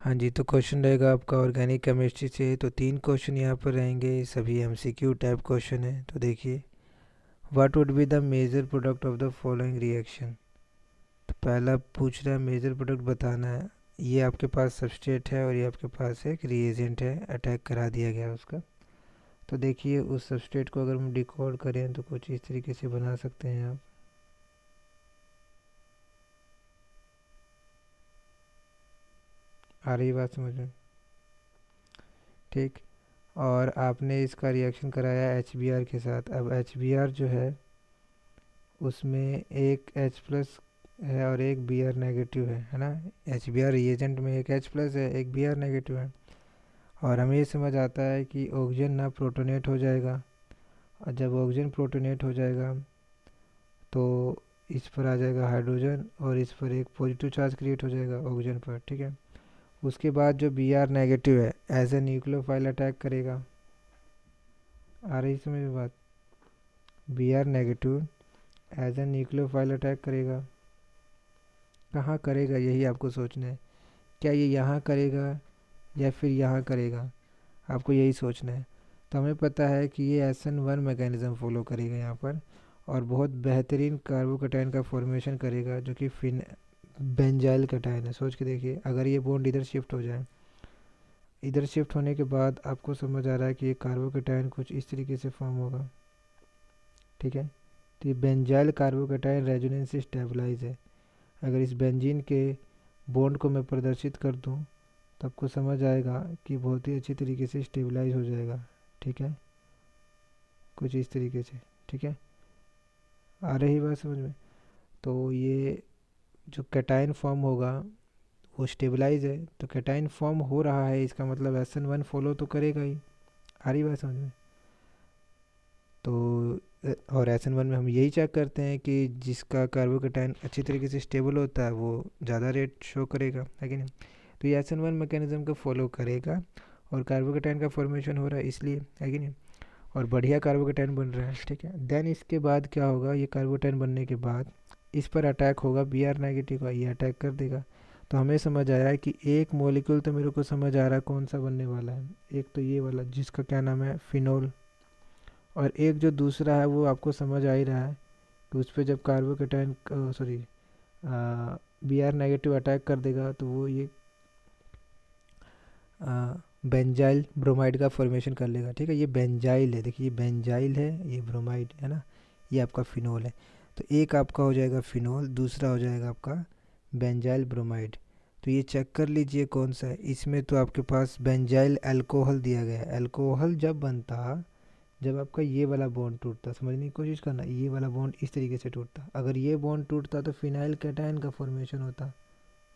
हाँ जी, तो क्वेश्चन रहेगा आपका ऑर्गेनिक केमिस्ट्री से। तो 3 क्वेश्चन यहाँ पर रहेंगे, सभी एमसीक्यू टाइप क्वेश्चन है। तो देखिए, what would be the major product of the following reaction. तो पहला पूछ रहा है मेजर प्रोडक्ट बताना है। ये आपके पास सबस्ट्रेट है और ये आपके पास एक रिएजेंट है, अटैक करा दिया गया उसका। तो देखिए, उस सबस्ट्रेट को अगर हम डिकोड करें तो कुछ इस तरीके से बना सकते हैं आप। आ रही बात समझ में? ठीक। और आपने इसका रिएक्शन कराया एच के साथ। अब एच जो उसमें एक H प्लस है और एक Br नेगेटिव है ना। एच रिएजेंट में एक H प्लस है, एक Br नेगेटिव है। और हमें ये समझ आता है कि ऑक्सीजन ना प्रोटोनेट हो जाएगा, और जब ऑक्सीजन प्रोटोनेट हो जाएगा तो इस पर आ जाएगा हाइड्रोजन और इस पर एक पॉजिटिव चार्ज क्रिएट हो जाएगा ऑक्सीजन पर। ठीक है। उसके बाद जो Br नेगेटिव है एज ए न्यूक्लियोफाइल अटैक करेगा। आ रही समझ में बात? Br negative as a nucleophile attack करेगा। कहाँ करेगा यही आपको सोचना है। क्या ये यहाँ करेगा या फिर यहाँ करेगा, आपको यही सोचना है। तो हमें पता है कि ये SN1 मैकेनिज़्म फॉलो करेगा यहाँ पर, और बहुत बेहतरीन कार्बोकैटायन का फॉर्मेशन करेगा जो कि फिन बेंजाइल कैटायन है। सोच के देखिए, अगर ये बॉन्ड इधर शिफ्ट हो जाए, इधर शिफ्ट होने के बाद आपको समझ आ रहा है कि ये कार्बोकैटायन कुछ इस तरीके से फॉर्म होगा। ठीक है। तो ये बेंजाइल कार्बोकैटायन रेजोनेंस से स्टेबलाइज है। अगर इस बेंजीन के बॉन्ड को मैं प्रदर्शित कर दूं तो आपको समझ आएगा कि बहुत ही अच्छी तरीके से स्टेबलाइज हो जाएगा। ठीक है, कुछ इस तरीके से। ठीक है, आ रही बात समझ में? तो ये जो कैटायन फॉर्म होगा वो स्टेबलाइज है, तो कैटायन फॉर्म हो रहा है, इसका मतलब SN1 फॉलो तो करेगा ही। आ रही बात समझ में? तो और SN1 में हम यही चेक करते हैं कि जिसका कार्बोकैटायन अच्छी तरीके से स्टेबल होता है वो ज़्यादा रेट शो करेगा, है कि नहीं। तो ये SN1 मैकेनिज्म को फॉलो करेगा, और कार्बोकैटायन का फॉर्मेशन हो रहा है इसलिए, है कि नहीं। और बढ़िया कार्बोकैटायन बन रहा है। ठीक है। देन इसके बाद क्या होगा, ये कार्बोकैटायन बनने के बाद इस पर अटैक होगा Br नेगेटिव का, ये अटैक कर देगा। तो हमें समझ आया है कि एक मॉलिक्यूल तो मेरे को समझ आ रहा है कौन सा बनने वाला है। एक तो ये वाला जिसका क्या नाम है, फिनोल। और एक जो दूसरा है वो आपको समझ आ ही रहा है कि उस पर जब carbocation sorry Br negative attack कर देगा तो वो ये बेंजाइल ब्रोमाइड का फॉर्मेशन कर लेगा। ठीक है, ये बेंजाइल है, देखिए ये बेंजाइल है, ये ब्रोमाइड है ना, ये आपका फिनोल है। तो एक आपका हो जाएगा फिनोल, दूसरा हो जाएगा आपका बेंजाइल ब्रोमाइड। तो ये चेक कर लीजिए कौन सा है। इसमें तो आपके पास बेंजाइल अल्कोहल दिया गया है। अल्कोहल जब बनता, जब आपका ये वाला बॉन्ड टूटता, समझने की कोशिश करना, ये वाला बॉन्ड इस तरीके से टूटता, अगर ये बॉन्ड टूटता तो फिनाइल कैटायन का फॉर्मेशन होता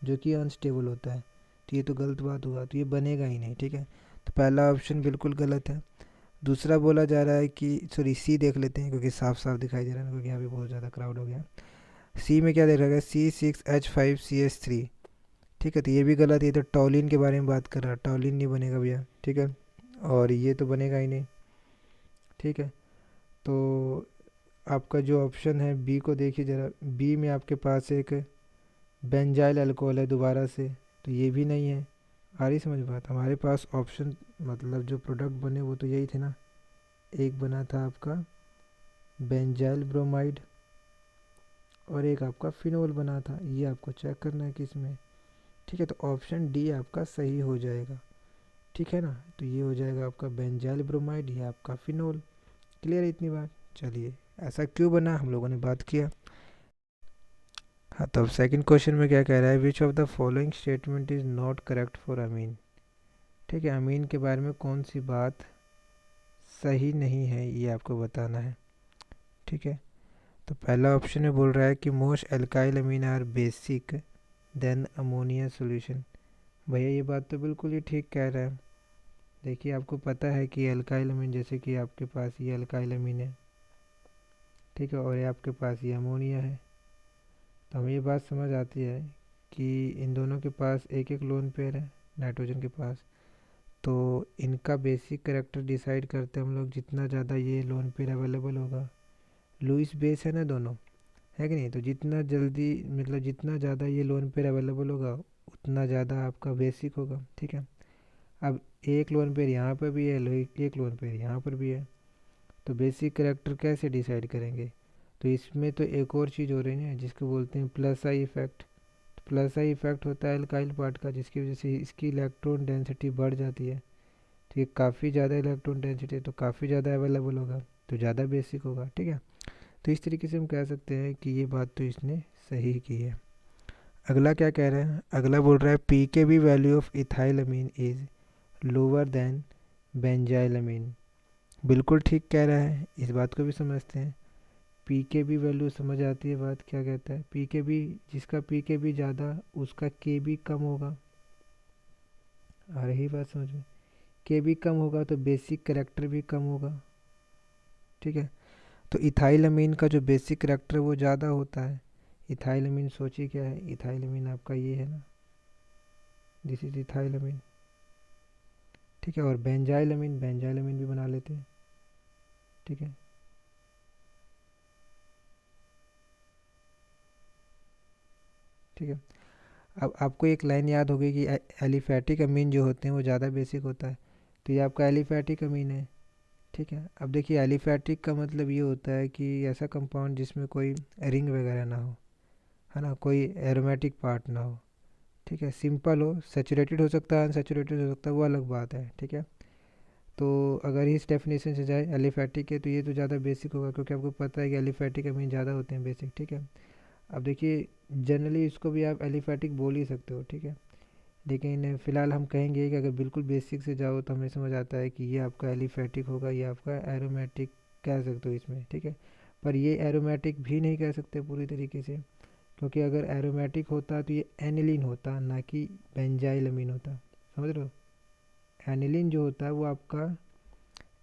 जो कि अनस्टेबल होता है। तो ये तो गलत बात हुआ, तो ये बनेगा ही नहीं। ठीक है, तो पहला ऑप्शन बिल्कुल गलत है। दूसरा बोला जा रहा है कि सॉरी सी देख लेते हैं क्योंकि साफ साफ दिखाई दे रहा है, क्योंकि यहाँ पे बहुत ज़्यादा क्राउड हो गया। सी में क्या देख रहा है, C6H5CH3। ठीक है, तो ये भी गलत है, ये तो टॉलिन के बारे में बात कर रहा है, टॉलिन नहीं बनेगा भैया। ठीक है, और ये तो बनेगा ही नहीं। ठीक है, तो आपका जो ऑप्शन है बी को देखिए ज़रा। बी में आपके पास एक बेंजाइल अल्कोहल है दोबारा से, तो ये भी नहीं है। आ रही समझ बात? हमारे पास ऑप्शन मतलब जो प्रोडक्ट बने वो तो यही थे ना। एक बना था आपका बेंजाइल ब्रोमाइड और एक आपका फिनोल बना था, ये आपको चेक करना है किस में। ठीक है, तो ऑप्शन डी आपका सही हो जाएगा। ठीक है ना, तो ये हो जाएगा आपका बेंजाइल ब्रोमाइड, ये आपका फिनोल। क्लियर है इतनी बात? चलिए, ऐसा क्यों बना हम लोगों ने बात किया। हाँ, तो अब सेकंड क्वेश्चन में क्या कह रहा है, which of the following statement is not correct for amine. ठीक है, अमीन के बारे में कौन सी बात सही नहीं है ये आपको बताना है। ठीक है, तो पहला ऑप्शन में बोल रहा है कि most alkyl amine are basic than ammonia solution. भैया ये बात तो बिल्कुल ही ठीक कह रहा है। देखिए, आपको पता है कि एल्काइल अमीन, जैसे कि आपके पास ये एल्काइल अमीन है, ठीक है, और ये आपके पास ये अमोनिया है। तो हमें ये बात समझ आती है कि इन दोनों के पास एक एक लोन पेयर है नाइट्रोजन के पास। तो इनका बेसिक करेक्टर डिसाइड करते हैं हम लोग, जितना ज़्यादा ये लोन पेयर अवेलेबल होगा। लुईस बेस है ना दोनों, है कि नहीं। तो जितना जल्दी मतलब जितना ज़्यादा ये लोन पेयर अवेलेबल होगा उतना ज़्यादा आपका बेसिक होगा, ठीक है। अब एक लोन पेयर यहाँ पर भी है, एक लोन पेयर यहाँ पर भी है, तो बेसिक करैक्टर कैसे डिसाइड करेंगे? तो इसमें तो एक और चीज़ हो रही है जिसको बोलते हैं प्लस आई इफेक्ट। तो प्लस आई इफेक्ट होता है अल्काइल पार्ट का, जिसकी वजह से इसकी इलेक्ट्रॉन डेंसिटी बढ़ जाती है। तो ये काफ़ी ज़्यादा इलेक्ट्रॉन डेंसिटी है तो काफ़ी ज़्यादा अवेलेबल होगा, तो ज़्यादा बेसिक होगा, ठीक है। तो इस तरीके से हम कह सकते हैं कि ये बात तो इसने सही की है। अगला क्या कह रहा है? अगला बोल रहा है P K B value of ethylamine is lower than benzylamine. बिल्कुल ठीक कह रहा है, इस बात को भी समझते हैं। पी के बी वैल्यू समझ आती है बात, क्या कहता है? पी के बी, जिसका पी के बी ज़्यादा उसका के बी कम होगा। आ रही बात समझ में? के बी कम होगा तो बेसिक करैक्टर भी कम होगा, ठीक है। तो इथाइलमीन का जो बेसिक करैक्टर वो ज़्यादा होता है। इथाइलमीन सोचिए क्या है? इथाइलमीन आपका ये है ना, दिस इज इथाइलमीन, ठीक है। और बेंजाइलमीन, बेंजाइलमीन भी बना लेते हैं, ठीक है। ठीक है, अब आपको एक लाइन याद होगी कि एलिफैटिक अमीन जो होते हैं वो ज़्यादा बेसिक होता है। तो ये आपका एलिफैटिक अमीन है, ठीक है। अब देखिए एलिफैटिक का मतलब ये होता है कि ऐसा कंपाउंड जिसमें कोई रिंग वगैरह ना हो, है ना, कोई एरोमेटिक पार्ट ना हो, ठीक है। सिंपल हो, सैचुरेटेड हो सकता है, अनसैचुरेटेड हो सकता है, वो अलग बात है, ठीक है। तो अगर इस डेफिनेशन से जाए एलिफैटिक है तो ये तो ज़्यादा बेसिक होगा, क्योंकि आपको पता है कि एलिफैटिक अमीन ज़्यादा होते हैं बेसिक, ठीक है। अब देखिए जनरली इसको भी आप एलिफैटिक बोल ही सकते हो, ठीक है। लेकिन फ़िलहाल हम कहेंगे कि अगर बिल्कुल बेसिक से जाओ तो हमें समझ आता है कि ये आपका एलिफैटिक होगा, ये आपका एरोमेटिक कह सकते हो इसमें, ठीक है। पर ये एरोमेटिक भी नहीं कह सकते पूरी तरीके से, क्योंकि अगर एरोमेटिक होता तो ये एनिलीन होता, ना कि बेंजाइलमीन होता, समझ रहे हो? एनिलीन जो होता है वो आपका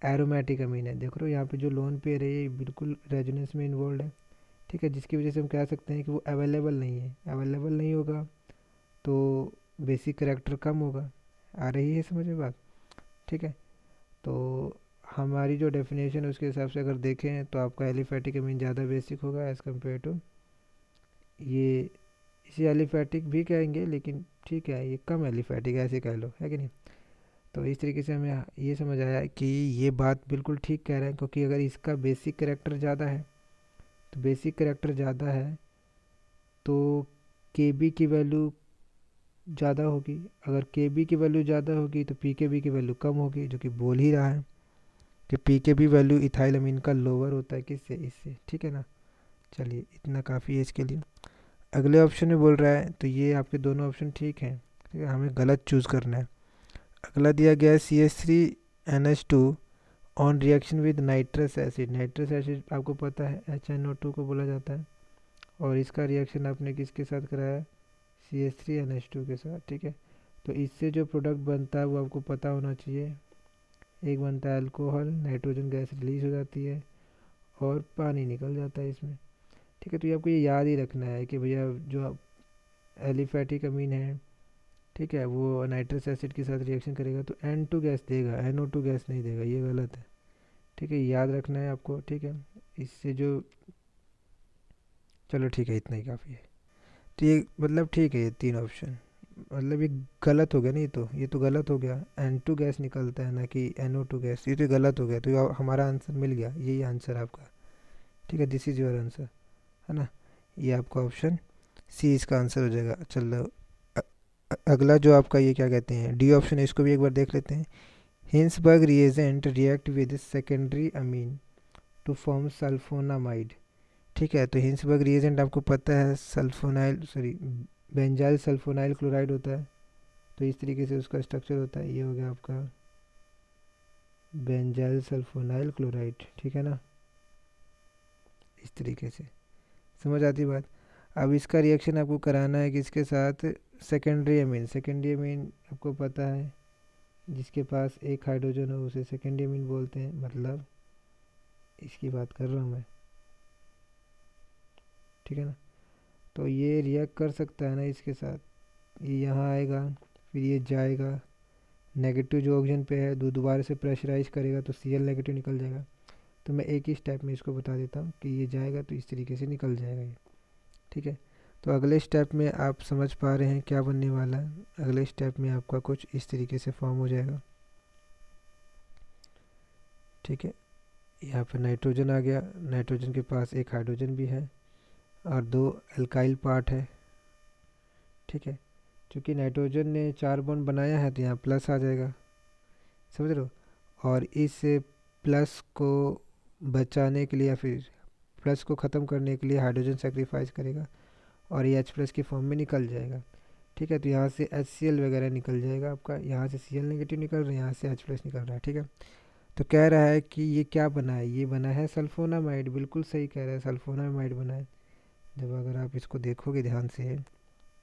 एरोमेटिक अमीन है। देख रहे हो यहाँ पे जो लोन पेयर है ये बिल्कुल रेजोनेंस में इन्वॉल्व है, ठीक है, जिसकी वजह से हम कह सकते हैं कि वो अवेलेबल नहीं है। अवेलेबल नहीं होगा तो बेसिक करैक्टर कम होगा। आ रही है समझ में बात, ठीक है। तो हमारी जो डेफिनेशन है उसके हिसाब से अगर देखें तो आपका एलिफैटिक अमीन ज़्यादा बेसिक होगा एज़ कम्पेयर टू ये, इसे एलिफैटिक भी कहेंगे लेकिन ठीक है ये कम एलिफैटिक ऐसे कह लो, है कि नहीं। तो इस तरीके से हमें ये समझ आया कि ये बात बिल्कुल ठीक कह रहे हैं, क्योंकि अगर इसका बेसिक करैक्टर ज़्यादा है, तो बेसिक करैक्टर ज़्यादा है तो के बी की वैल्यू ज़्यादा होगी। अगर के बी की वैल्यू ज़्यादा होगी तो पी के बी की वैल्यू कम होगी, जो कि बोल ही रहा है कि पी के बी वैल्यू इथाइलमीन का लोअर होता है, किससे? इससे, ठीक है ना। चलिए इतना काफ़ी है इसके लिए। अगले ऑप्शन में बोल रहा है, तो ये आपके दोनों ऑप्शन ठीक हैं, ठीक है, हमें गलत चूज़ करना है। अगला दिया गया है CH3NH2 on reaction with nitrous acid. Nitrous acid आपको पता है HNO2 को बोला जाता है, और इसका रिएक्शन आपने किसके साथ कराया? CH3NH2 के साथ, ठीक है। तो इससे जो प्रोडक्ट बनता है वो आपको पता होना चाहिए। एक बनता है अल्कोहल, नाइट्रोजन गैस रिलीज हो जाती है और पानी निकल जाता है इसमें, ठीक है। तो ये आपको ये याद ही रखना है कि भैया जो एलिफैटिक अमीन है, ठीक है, वो नाइट्रस एसिड के साथ रिएक्शन करेगा तो N2 गैस देगा, NO2 गैस नहीं देगा, ये गलत है, ठीक है, याद रखना है आपको, ठीक है। इससे जो, चलो ठीक है इतना ही काफ़ी है। तो ये मतलब ठीक है ये तीन ऑप्शन, मतलब ये गलत हो गया नहीं, तो ये तो गलत हो गया, N2 गैस निकलता है ना कि NO2 गैस, ये तो गलत हो गया। तो ये हमारा आंसर मिल गया, यही आंसर आपका, ठीक है, दिस इज़ योर आंसर, है ना। ये आपका ऑप्शन सी इसका आंसर हो जाएगा। चलो अगला जो आपका ये क्या कहते हैं डी ऑप्शन है, इसको भी एक बार देख लेते हैं। Hinsberg reagent react with secondary amine to form sulfonamide, ठीक है। तो हिंसबर्ग रिएजेंट आपको पता है sulfonyl sorry benzyl sulfonyl chloride होता है, तो इस तरीके से उसका स्ट्रक्चर होता है, ये हो गया आपका बेंजाइल सल्फोनाइल क्लोराइड, ठीक है ना, इस तरीके से समझ आती बात। अब इसका रिएक्शन आपको कराना है किसके साथ? Secondary amine. सेकेंडरी अमीन आपको पता है जिसके पास एक हाइड्रोजन हो उसे सेकेंडरी अमीन बोलते हैं, मतलब इसकी बात कर रहा हूँ मैं, ठीक है ना। तो ये रिएक्ट कर सकता है ना इसके साथ, ये यहाँ आएगा फिर ये जाएगा, नेगेटिव जो ऑक्सीजन पे है दोबारा से प्रेशराइज करेगा तो Cl नेगेटिव निकल जाएगा। तो मैं एक ही स्टेप में इसको बता देता हूँ कि ये जाएगा तो इस तरीके से निकल जाएगा ये, ठीक है। तो अगले स्टेप में आप समझ पा रहे हैं क्या बनने वाला है। अगले स्टेप में आपका कुछ इस तरीके से फॉर्म हो जाएगा, ठीक है। यहाँ पर नाइट्रोजन आ गया, नाइट्रोजन के पास एक हाइड्रोजन भी है और 2 अल्काइल पार्ट है, ठीक है। क्योंकि नाइट्रोजन ने 4 बॉन्ड बनाया है तो यहाँ प्लस आ जाएगा, समझ रहे हो। और इस प्लस को बचाने के लिए या फिर प्लस को ख़त्म करने के लिए हाइड्रोजन सेक्रीफाइस करेगा और ये H+ की फॉर्म में निकल जाएगा, ठीक है। तो यहाँ से HCl वगैरह निकल जाएगा आपका, यहाँ से Cl नेगेटिव निकल रहा है, यहाँ से H+ निकल रहा है, ठीक है। तो कह रहा है कि ये क्या बना है, ये बना है सल्फोनामाइड, बिल्कुल सही कह रहा है, सल्फोनामाइड बना है। जब अगर आप इसको देखोगे ध्यान से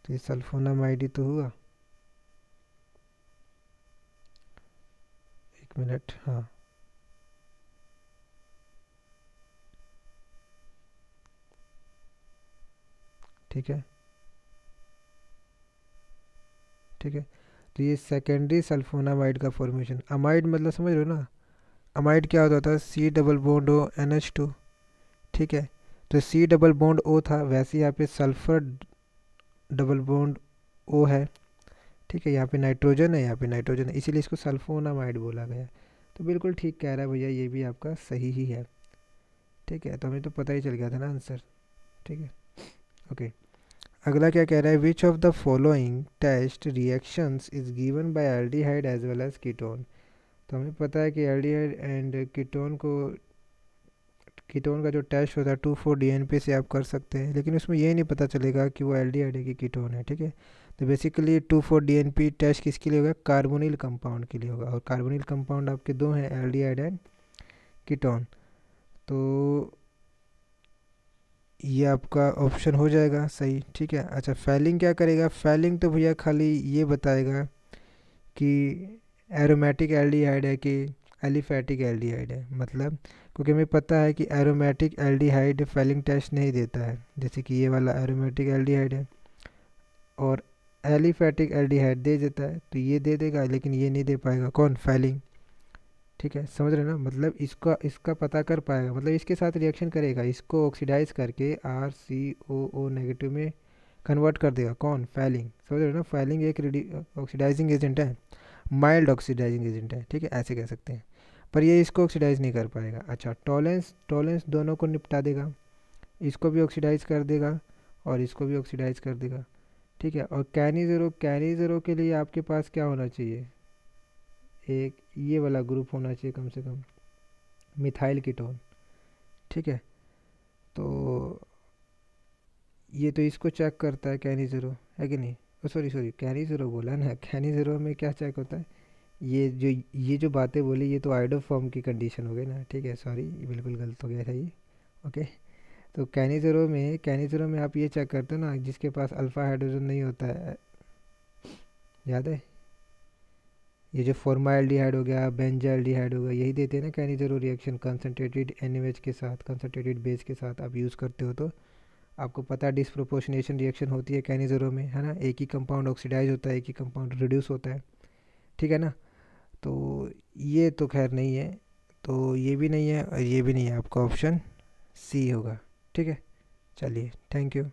तो ये सल्फोनामाइड ही तो हुआ। एक मिनट, हाँ, ठीक है, ठीक है। तो ये सेकेंडरी सल्फोनामाइड का फॉर्मेशन, अमाइड मतलब समझ रहे हो ना, अमाइड क्या होता था, C+O NH2, ठीक है। तो C+O था, वैसे यहाँ पे सल्फर डबल बॉन्ड O है, ठीक है। यहाँ पे नाइट्रोजन है, यहाँ पे नाइट्रोजन है, इसीलिए इसको सल्फोनामाइड बोला गया। तो बिल्कुल ठीक कह रहा है भैया, ये भी आपका सही ही है, ठीक है। तो हमें तो पता ही चल गया था ना आंसर, ठीक है, ओके। अगला क्या कह रहा है, which of the following test reactions is given by aldehyde as well as ketone. तो हमें पता है कि एल्डिहाइड एंड कीटोन का जो टेस्ट होता है 2,4-DNP से आप कर सकते हैं, लेकिन उसमें ये नहीं पता चलेगा कि वो एल्डिहाइड है कि कीटोन है, ठीक है। तो बेसिकली 2,4-DNP टेस्ट किसके लिए होगा, कार्बोनिल कंपाउंड के लिए होगा, और कार्बोनिल कंपाउंड आपके दो हैं, एल्डिहाइड एंड कीटोन। तो ये आपका ऑप्शन हो जाएगा सही, ठीक है। अच्छा, फैलिंग क्या करेगा, फैलिंग तो भैया खाली ये बताएगा कि एरोमेटिक एल्डिहाइड है कि एलिफैटिक एल्डिहाइड है, मतलब क्योंकि हमें पता है कि एरोमेटिक एल्डिहाइड फैलिंग टेस्ट नहीं देता है, जैसे कि ये वाला एरोमेटिक एल्डिहाइड है, और एलिफैटिक एल्डिहाइड दे देता है, तो ये दे देगा लेकिन ये नहीं दे पाएगा, कौन, फैलिंग, ठीक है। समझ रहे हैं ना, मतलब इसका पता कर पाएगा, मतलब इसके साथ रिएक्शन करेगा, इसको ऑक्सीडाइज करके RCOO नेगेटिव में कन्वर्ट कर देगा, कौन, फैलिंग। समझ रहे हो ना, फैलिंग एक ऑक्सीडाइजिंग एजेंट है, माइल्ड ऑक्सीडाइजिंग एजेंट है, ठीक है, ऐसे कह सकते हैं। पर ये इसको ऑक्सीडाइज नहीं कर पाएगा। अच्छा, टॉलेंस दोनों को निपटा देगा, इसको भी ऑक्सीडाइज कर देगा और इसको भी ऑक्सीडाइज कर देगा, ठीक है। और कैनी ज़ीरो के लिए आपके पास क्या होना चाहिए, एक ये वाला ग्रुप होना चाहिए कम से कम, मिथाइल कीटोन, ठीक है। तो ये तो इसको चेक करता है कैनी ज़ीरो, है कि नहीं, सॉरी कैनी ज़ीरो बोला ना, कैनी ज़ीरो में क्या चेक होता है, ये जो बातें बोली ये तो आइडो फॉर्म की कंडीशन हो गई ना, ठीक है, सॉरी बिल्कुल गलत हो गया था ये, ओके। तो कैनी ज़ीरो में आप ये चेक करते हो ना, जिसके पास अल्फ़ा हाइड्रोजन नहीं होता है, याद है, ये जो फॉर्माल्डिहाइड हो गया, बेंजाल्डिहाइड हो गया, यही देते हैं ना कैनी ज़ीरो रिएक्शन, कंसनट्रेटेड NaOH के साथ, कंसनट्रेटेड बेस के साथ आप यूज़ करते हो, तो आपको पता है डिसप्रोपोर्शनेशन रिएक्शन होती है कैनी ज़ीरो में, है ना, एक ही कंपाउंड ऑक्सीडाइज होता है, एक ही कंपाउंड रिड्यूस होता है, ठीक है ना। तो ये तो खैर नहीं है, तो ये भी नहीं है और ये भी नहीं है, आपका ऑप्शन C होगा, ठीक है। चलिए, थैंक यू।